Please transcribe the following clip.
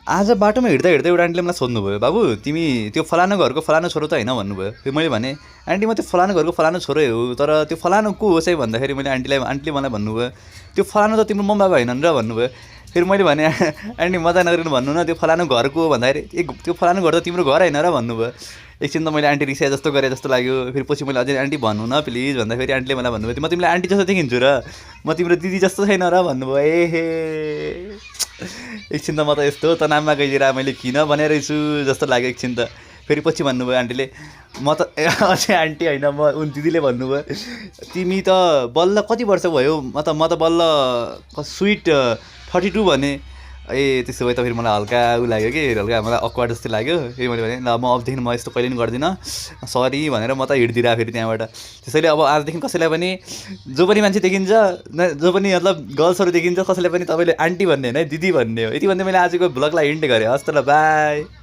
आज बाटोमा हिँड्दा हिँड्दै एउटा आन्टीले मलाई सोध्नुभयो, बाबु तिमी त्यो फलानु घरको फलानु छोरो त होइन भन्नुभयो। फेरि मैले भने आन्टी म त्यो फलानु घरको फलानु छोरै हो, तर त्यो फलानु को हो चाहिँ भन्दाखेरि मैले आन्टीले मलाई भन्नुभयो त्यो फलानु त तिम्रो मम्मी बाबा होइनन् र भन्नुभयो। फेरि मैले भने आन्टी मजा नगरिनु भन्नु न, त्यो फलानु घरको हो भन्दाखेरि ए त्यो फलानु घर त तिम्रो घर होइन र भन्नुभयो। एकछिन त मैले आन्टी रिसाए जस्तो गरेँ जस्तो लाग्यो। फेरि पछि मैले अझै आन्टी भन्नु न प्लिज भन्दाखेरि आन्टीले मलाई भन्नुभयो म तिमीलाई आन्टी जस्तो देखिन्छु र, म तिम्रो दिदी जस्तो छैन र भन्नुभयो। ए एकछिन त म त यस्तो तनावमा गइदिएर मैले किन भनेर छु जस्तो लाग्यो एकछिन त। फेरि पछि भन्नुभयो आन्टीले म त अझै आन्टी होइन म उन दिदीले भन्नुभयो तिमी त बल्ल कति वर्ष भयो, म त बल्ल स्विट 32 भने। ए त्यसो भए त फेरि मलाई हल्का उ लाग्यो कि, हल्का मलाई अक्वार्ड जस्तो लाग्यो। फेरि मैले भने ल म अबदेखि म यस्तो कहिले पनि गर्दिनँ सरी भनेर म त हिँड्दिरहेँ फेरि त्यहाँबाट। त्यसैले अब आजदेखि कसैलाई पनि जो पनि मान्छे देखिन्छ जो पनि मतलब गर्ल्सहरू देखिन्छ कसैलाई पनि तपाईँले आन्टी भन्ने होइन है, दिदी भन्ने हो। यति भन्दै मैले आजको भ्लगलाई हिन्ट गरेँ। हस् त ल, बाई।